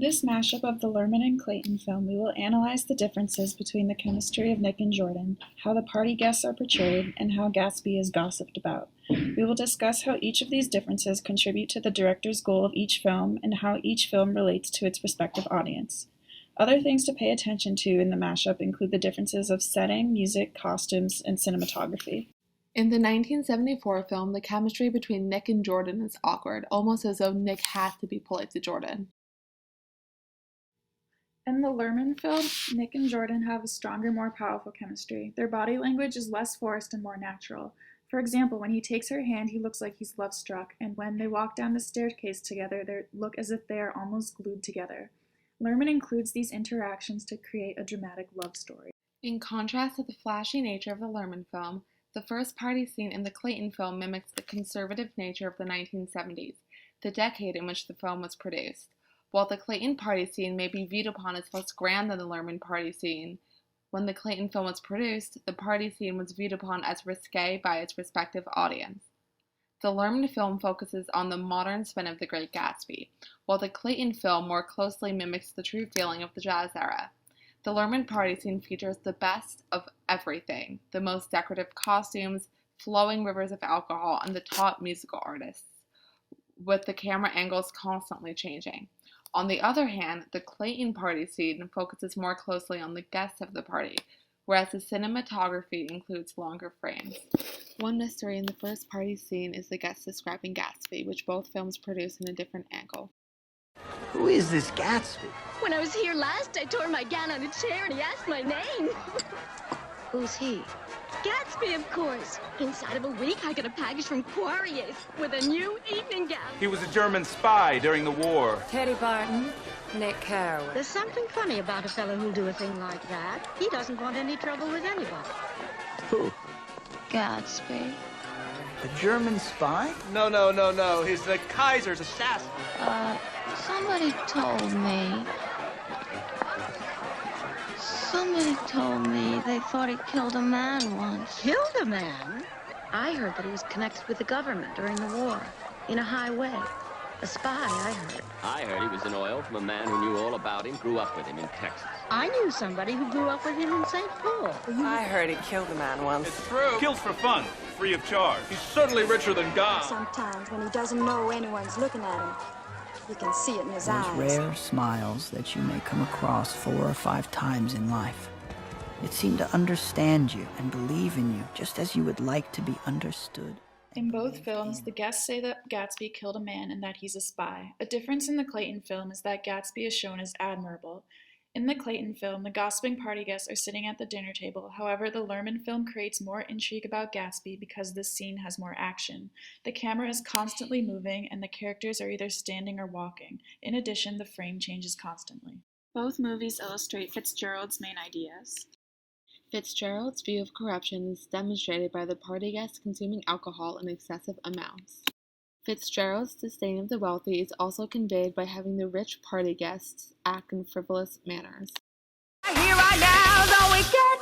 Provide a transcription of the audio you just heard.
this mashup of the Lerman and Clayton film, we will analyze the differences between the chemistry of Nick and Jordan, how the party guests are portrayed, and how Gatsby is gossiped about. We will discuss how each of these differences contribute to the director's goal of each film and how each film relates to its respective audience. Other things to pay attention to in the mashup include the differences of setting, music, costumes, and cinematography. In the 1974 film, the chemistry between Nick and Jordan is awkward, almost as though Nick had to be polite to Jordan. In the Lerman film, Nick and Jordan have a stronger, more powerful chemistry. Their body language is less forced and more natural. For example, when he takes her hand, he looks like he's love-struck, and when they walk down the staircase together, they look as if they are almost glued together. Lerman includes these interactions to create a dramatic love story. In contrast to the flashy nature of the Lerman film, the first party scene in the Clayton film mimics the conservative nature of the 1970s, the decade in which the film was produced. While the Clayton party scene may be viewed upon as less grand than the Lerman party scene, when the Clayton film was produced, the party scene was viewed upon as risque by its respective audience. The Lerman film focuses on the modern spin of the Great Gatsby, while the Clayton film more closely mimics the true feeling of the jazz era. The Lerman party scene features the best of everything, the most decorative costumes, flowing rivers of alcohol, and the top musical artists, with the camera angles constantly changing. On the other hand, the Clayton party scene focuses more closely on the guests of the party, whereas the cinematography includes longer frames. One mystery in the first party scene is the guests describing Gatsby, which both films produce in a different angle. Who is this Gatsby? When I was here last, I tore my gown on a chair and he asked my name. Who's he? Gatsby, of course. Inside of a week, I got a package from Quarrier's with a new evening gown. He was a German spy during the war. Teddy Barton, Nick Carraway. There's something funny about a fellow who'll do a thing like that. He doesn't want any trouble with anybody. Who? Gatsby. A German spy? No. He's the Kaiser's assassin. Somebody told me they thought he killed a man once. Killed a man? I heard that he was connected with the government during the war, in a high way. A spy, I heard. I heard he was in oil from a man who knew all about him, grew up with him in Texas. I knew somebody who grew up with him in St. Paul. I heard he killed a man once. It's true. Kills for fun, free of charge. He's certainly richer than God. Sometimes when he doesn't know anyone's looking at him, you can see it in his eyes. Those rare smiles that you may come across 4 or 5 times in life. It seemed to understand you and believe in you just as you would like to be understood. In both films, the guests say that Gatsby killed a man and that he's a spy. A difference in the Clayton film is that Gatsby is shown as admirable. In the Clayton film, the gossiping party guests are sitting at the dinner table. However, the Lerman film creates more intrigue about Gatsby because this scene has more action. The camera is constantly moving and the characters are either standing or walking. In addition, the frame changes constantly. Both movies illustrate Fitzgerald's main ideas. Fitzgerald's view of corruption is demonstrated by the party guests consuming alcohol in excessive amounts. Fitzgerald's disdain of the wealthy is also conveyed by having the rich party guests act in frivolous manners. Here right now, though it gets